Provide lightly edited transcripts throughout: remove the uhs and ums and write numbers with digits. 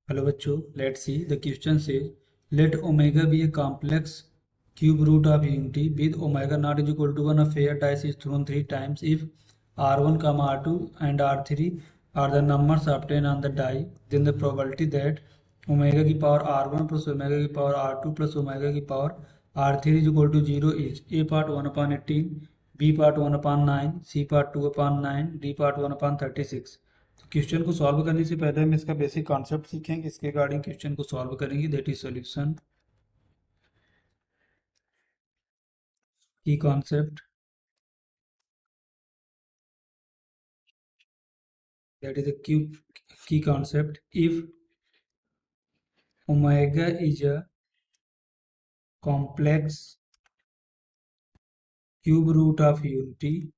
Hello bachcho, let's see. The question says, let omega be a complex cube root of unity with omega not is equal to 1. A fair dice is thrown 3 times. If R1, R2 and R3 are the numbers obtained on the die, then the probability that omega की power R1 plus omega की power R2 plus omega की power R3 is equal to 0 is A part 1/18, B part 1/9, C part 2/9, D part 1/36. Question को solve करने से पहले हम इसका basic concept सीखेंगे, इसके रिगार्डिंग क्वेश्चन को सॉल्व करेंगे, दैट इज सॉल्यूशन की concept, that is the key concept. If omega is a complex cube root of unity,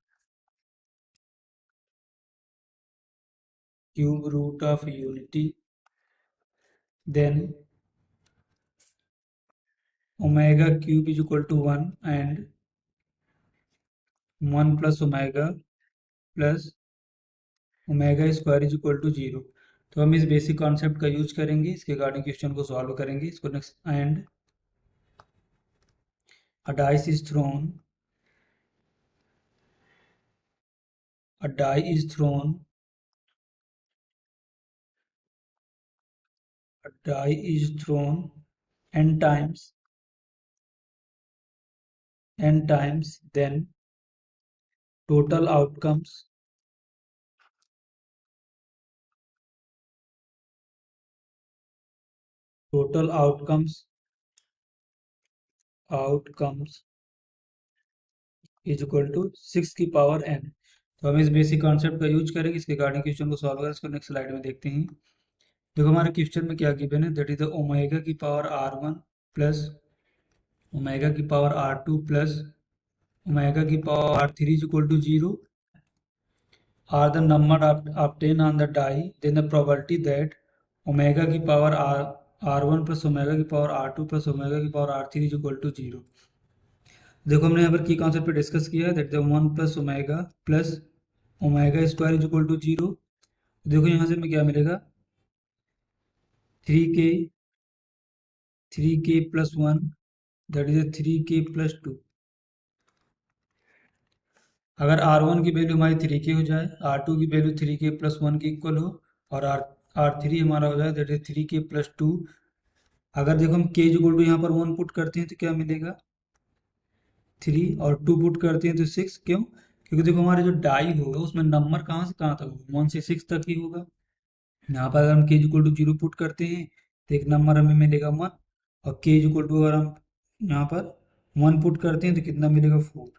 then omega cube is equal to 1 and 1 plus omega plus omega square is equal to 0। तो हम इस basic concept का use करेंगे, इसके regarding question को solve करेंगे। इसको next, and a dice is thrown, a die is thrown n times, then total outcomes is equal to 6 की पावर n। तो हम इस बेसिक कॉन्सेप्ट का यूज करेंगे, इसके रिगार्डिंग क्वेश्चन को सॉल्व करें। इसको नेक्स्ट स्लाइड में देखते हैं। देखो हमारे क्वेश्चन में क्या गिवन है, दैट इज द ओमेगा की पावर r1 प्लस ओमेगा की पावर r2 प्लस ओमेगा की power r3 is equal to 0 are the number obtained on the die, then the probability that omega की power r1 plus omega की power r2 plus omega की power r3 is equal to 0। देखो हमने यहाँ पर की concept पे discuss किया है, that the 1 plus omega square is equal to 0। देखो यहाँ से हमें क्या मिलेगा, 3k plus 1, that is 3k plus 2। अगर R1 की वैल्यू हमारी 3k हो जाए, R2 की वैल्यू 3k प्लस 1 के इक्वल हो, और R3 हमारा हो जाए दैट इज 3k प्लस 2। अगर देखो हम k इक्वल टू यहाँ पर 1 पुट करते हैं तो क्या मिलेगा, 3, और 2 पुट करते हैं तो 6। क्यों? क्योंकि देखो हमारे जो डाई होगा उसमें नंबर कहाँ से कहाँ तक होगा, 1 से 6 तक ही होगा। यहाँ पर अगर हम k इक्वल टू 0 पुट करते हैं तो एक नंबर हमें मिलेगा 1, और k इक्वल टू अगर हम यहाँ पर 1 पुट करते हैं तो कितना मिलेगा, 4।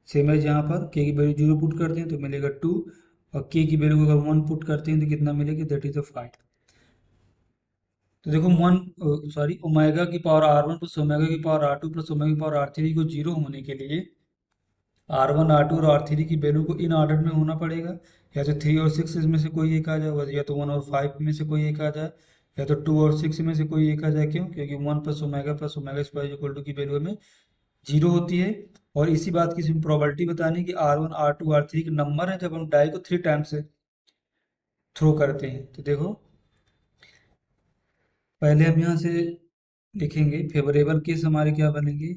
सेम एज यहाँ पर k की वैल्यू 0 पुट करते हैं तो मिलेगा 2, और k की वैल्यू अगर 1 पुट करते हैं तो कितना मिलेगा, दैट इज 5। तो देखो ओमेगा की पावर r1 प्लस ओमेगा की पावर r2 प्लस ओमेगा की पावर r3 को 0 होने के लिए R1, R2 और R3 की वैल्यू को इन ऑर्डर में होना पड़ेगा। या तो 3 और 6 इसमें से कोई एक आ जाएगा, या तो 1 और 5 में से कोई एक आ जाए, या तो 2 और 6 में से कोई एक आ जाए। क्यों? क्योंकि 1 plus omega square equal to की वैल्यू में 0 होती है। और इसी बात की प्रोबेबिलिटी बतानी है कि R1, R2, R3 के नंबर है जब हम डाई को 3 टाइम्स से थ्रो करते हैं। तो देखो पहले हम यहाँ से लिखेंगे फेवरेबल केस हमारे क्या बनेंगे,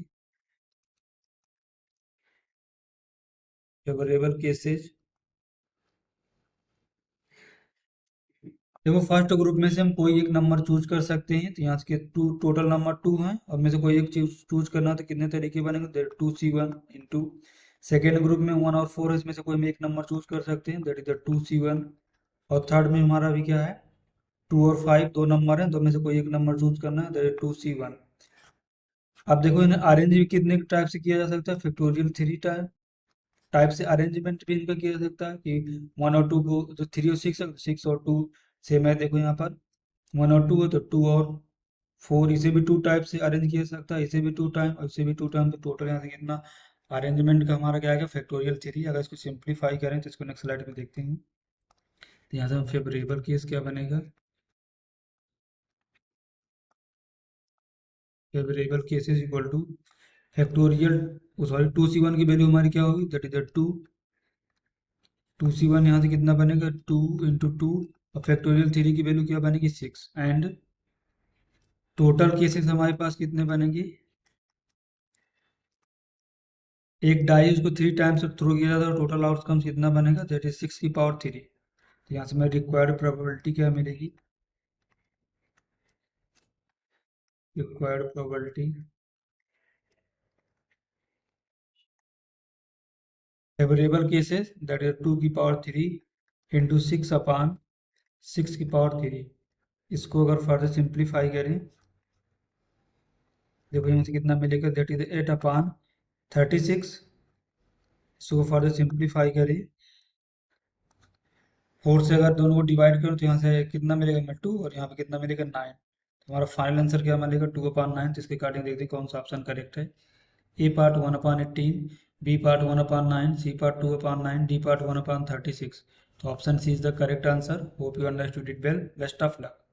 फेवरेबल केसेज। देखो फर्स्ट ग्रुप में से हम कोई एक नंबर चूज कर सकते हैं, तो यहाँ के टू टोटल नंबर 2 हैं, और में से कोई एक चूज करना है तो कितने तरीके बनेंगे, 2c1 इंटू। सेकेंड ग्रुप में 1 और 4 है, इसमें से कोई हम एक नंबर चूज कर सकते हैं, दैट इज द 2c1। और थर्ड में हमारा भी क्या है, 2 और 5 दो नंबर हैं, तो में से कोई एक नंबर चूज करना है, दैट इज 2c1। अब देखो इन्हें अरेंज भी कितने टाइप से किया जा सकता है, फैक्टोरियल 3 टाइप से अरेंजमेंट भी इनका किया जा सकता है, कि 1 और 2 को जो 3 और 6 है, 6 और 2 सेम है। देखो यहाँ पर 1 और 2 है तो 2 और 4, इसे भी 2 टाइप से अरेंज किया जा सकता है, इसे भी 2 टाइम और इसे भी 2 टाइम। तो टोटल यहाँ से कितना अरेंजमेंट का हमारा क्या आएगा, फैक्टोरियल 3। अगर इसको सिंप्लीफाई करें तो इसको नेक्स्ट स्लाइड में देखते हैं। तो यहाँ से हम फेवरेबल केस क्या बनेगा, favourable case is equal two factorial, sorry 2c1 की वैल्यू हमारी क्या होगी, दैट इज 2। 2c1 यहाँ से कितना बनेगा, 2 इंटू 2 और फैक्टोरियल 3 की वैल्यू क्या बनेगी 6 एंड टोटल केसेस हमारे पास कितने बनेंगे, एक डाई उसको 3 टाइम्स थ्रो किया जाता है और टोटल आउटकम्स कितना बनेगा, दैट इज 6 की पावर 3। तो यहाँ से मैं रिक्वायर्ड प्रोबेबिलिटी क्या मिलेगी, required probability favourable cases that is 2 की पावर 3 इंटू 6 अपान 6 की पावर 3। इसको अगर फर्दर सिंप्लीफाई करें, देखो यहाँ से कितना मिलेगा, दैट इज 8 अपान 36। इसको फर्दर सिंप्लीफाई करें, 4 से अगर दोनों को डिवाइड करूँ तो यहाँ से कितना मिलेगा में 2 और यहाँ पे कितना मिलेगा 9। तो हमारा फाइनल आंसर क्या मिलेगा 2/9। तो इसके अकॉर्डिंग देखते हैं कौन सा ऑप्शन करेक्ट है। A part 1/18, B part 1/9, C part 2/9, D part 1/36। तो option C is the correct answer. Hope you understood it well. Best of luck.